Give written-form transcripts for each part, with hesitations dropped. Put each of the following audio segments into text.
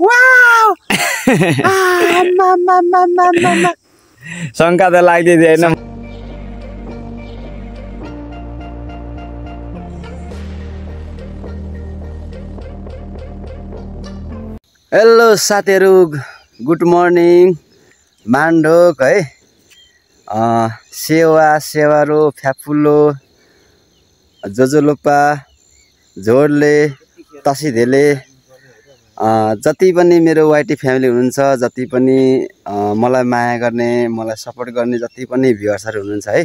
Wow शङ्का त लाग्दै थिएन। हेलो साथीहरू, गुड मर्निङ। मान्डोक है, सेवा सेवारो फ्याफुल्लो जोजोलोपा झोडले तसिधेले जति पनि मेरो वाइटी फ्यामिली हुनुहुन्छ, जति पनि मलाई माया गर्ने, मलाई सपोर्ट गर्ने जति पनि भ्युअर्सहरू हुनुहुन्छ है,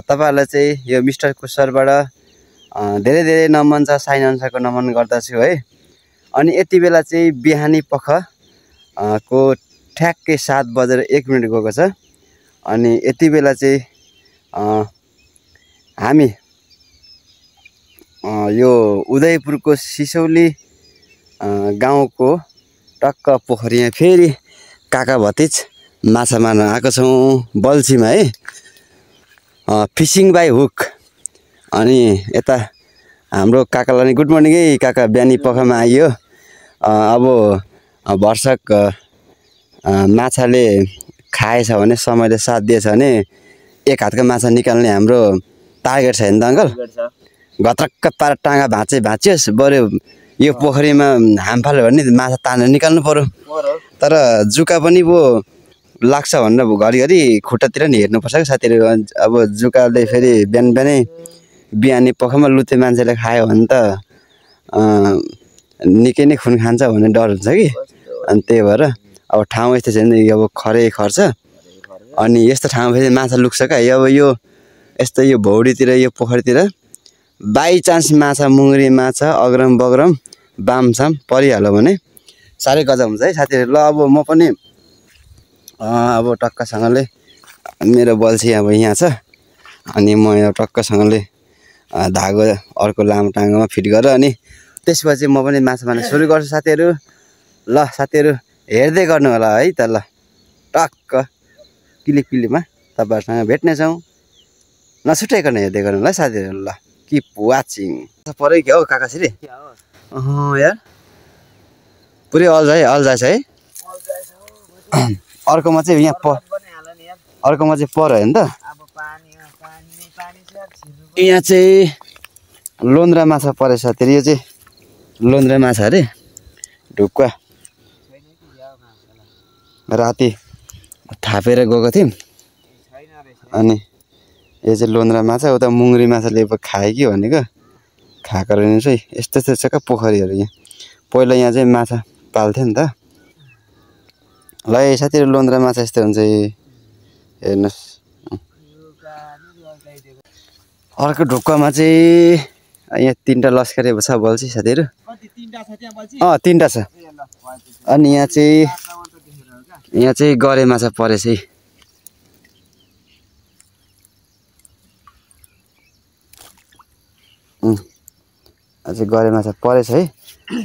तपाईँहरूलाई चाहिँ यो मिस्टर कुशरबाट धेरै धेरै नमन छ, साइन अनुसारको नमन गर्दछु है। अनि यति बेला चाहिँ बिहानी पख को ठ्याक्कै 7:01 गएको छ। अनि यति बेला चाहिँ हामी यो उदयपुरको सिसौली गाउँको टक्क पोखरीमा फेरि काका भतिज माछा मार्न आएको छौँ बल्छीमा है, फिसिङ बाई हुक। अनि यता हाम्रो काकालाई गुड मर्निङ है काका, बिहानी पखमा आइयो। अब भर्सक माछाले खाएछ भने, समयले साथ दिएछ भने एक हातको माछा निकाल्ने हाम्रो टार्गेट छ नि त अङ्कल। घत्रक्क पार टाँगा भाँचियोस्, बरु यो पोखरीमा हामफाल्यो भने माछा तानेर निकाल्नु पर्यो। तर जुका पनि पो लाग्छ भनेर घरिघरि खुट्टातिर नि हेर्नुपर्छ क्या साथीहरू। अब जुकाले फेरि बिहान बिहानै बिहानी पखमा लुते मान्छेले खायो भने त निकै नै खुन खान्छ भन्ने डर हुन्छ कि। अनि त्यही भएर अब ठाउँ यस्तो छ नि, अब खरै खर्छ। अनि यस्तो ठाउँमा फेरि माछा लुक्छ क्या। अब यो यस्तो यो भौडीतिर, यो पोखरीतिर बाई चान्स माछा, मुङ्ग्री माछा अग्रम बग्रम बामसाम परिहाल्यो भने साह्रै गजब हुन्छ है साथीहरू। ल अब म पनि अब टक्कसँगले मेरो बल्छी अब यहाँ छ, अनि म यो टक्कसँगले धागो अर्को लामो टाँगोमा फिट गरेर अनि त्यसपछि म पनि माछा मार्न सुरु गर्छु साथीहरू। ल साथीहरू हेर्दै गर्नु होला है त। ल टक्क किलिक किलिकमा तपाईँहरूसँग भेट्नेछौँ, नछुटाइकन हेर्दै गर्नु होला है साथीहरू। ल किप वाचिङ। परै क्या हौ काकाश्री? यार पुरै अल्झाएछ है। अर्कोमा चाहिँ यहाँ अर्कोमा चाहिँ पर होइन त। यहाँ चाहिँ लोन्द्रा माछा परेछ साथीहरू। यो चाहिँ लोन्द्रा माछा अरे, ढुक्का राति थापेर गएको थियौँ। अनि यो चाहिँ लोन्द्रा माछा, उता मुङ्ग्री माछाले खायो कि भनेको खाएको रहेछ है। यस्तो यस्तो छ क्या पोखरीहरू यहाँ। पहिला यहाँ चाहिँ माछा पाल्थ्यो नि त। ल साथीहरू लोन्द्रा माछा यस्तो हुन्छ हेर्नुहोस्। अर्को ढुक्कामा चाहिँ यहाँ 3टा लस्करे छ बल्छी साथीहरू। 3टा छ। अनि यहाँ चाहिँ गरे माछा परेछ है। अझै गरे माछा परेछ है।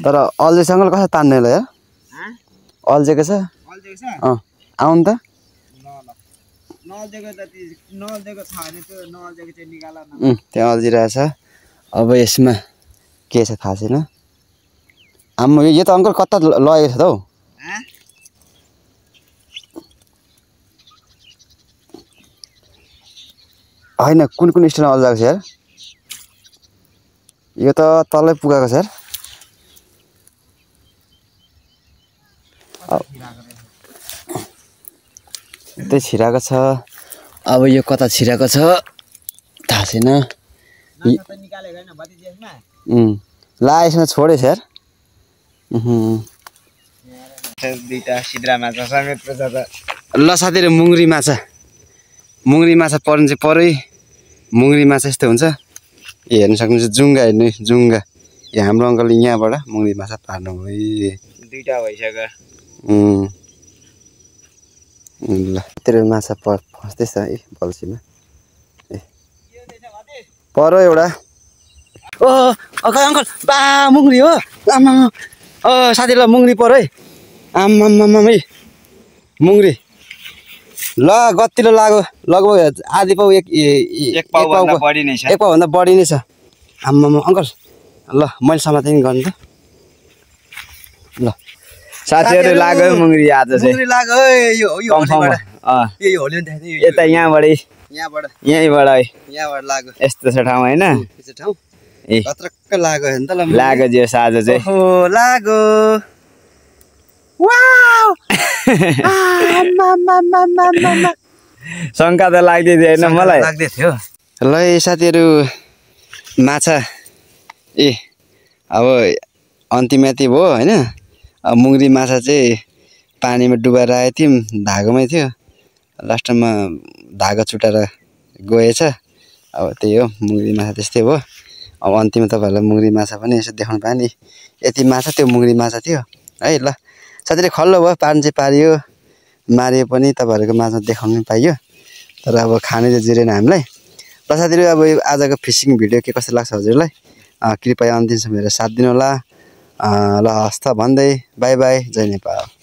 तर अल्झेसँग कसरी तान्ने होला यार? अल्झेको छ। आउनु त। त्यहाँ अल्झिरहेछ। अब यसमा के छ थाहा छैन। आम्मा यो त अङ्कल कता लगेको छ त हौ? होइन कुन कुन स्टेनमा अल्झाएको छ यार? यो त तलै पुगाएको छ यार। त्यही छिराएको छ। अब यो कता छिराएको छ थाहा छैन। ला यसमा छोडेछ यार। दुईटा सिद्रा माछा समेत छ त। ल साथीहरू मुङ्ग्री माछा पर्नु चाहिँ परै। मुङ्ग्री माछा यस्तो हुन्छ। हेर्नु सक्नुहुन्छ जुङ्गा, हेर्नु जुङ्गा। यहाँ हाम्रो अङ्कलले यहाँबाट मुङ्ग्री माछा पार्नु भयो। 2टा भइसक्यो। ल तेरो माछा फस्दैछ है बल्छीमा। पर एउटा। अङ्कल बा मुङ्ग्री हो। आमा साथीलाई मुङ्ग्री पर है। आम्मामा है मुङ्ग्री। ल गतिलो लाग्यो, लगभग आधी पाउ एक पाउभन्दा बढी नै छ। आम्मामा अङ्कल ल मैले समातेँ नि गर्नु त। ल साथीहरु लाग्यो मुंगरी आज चाहिँ मुंगरी लाग्यो यो होलीबाट यो होली देखाइदियो यता यहाँबाट लाग्यो यस्तो छ ठाउँ हैन यस्तो ठाउँ ए खतरक्क लाग्यो नि त ल लाग्यो जे आज चाहिँ ओहो लाग्यो वाउ शंका त लाग्दै थियो हैन मलाई लाग्दै थियो ल साथीहरु माछा ए अब अन्तिमति भयो हैन अब मुंगरी माछा चाहिँ पानीमा डुबाएर आए थियौं धागोमै थियो लास्टमा धागा छुटाएर गएछ अब त्यही हो मुंगरी माछा त्यस्तै भयो अब अन्तिममा तपाईहरुलाई मुंगरी माछा पनि यसो देखाउन पाए नि यति माछा त्यो मुंगरी माछा थियो है ल साथीहरु खल्लो भयो पार्न चाहिँ पारियो मारियो पनि तपाईहरुको माझमा देखाउन पाइयो तर अब खाने चाहिँ जिरेन हामीलाई ल साथीहरु अब आजको फिशिङ भिडियो के कस्तो लाग्छ हजुरलाई कृपया अन्तिमसम्म हेरेर साथ दिनु होला ल हस्त भन्दै बाइ बाइ जय नेपाल।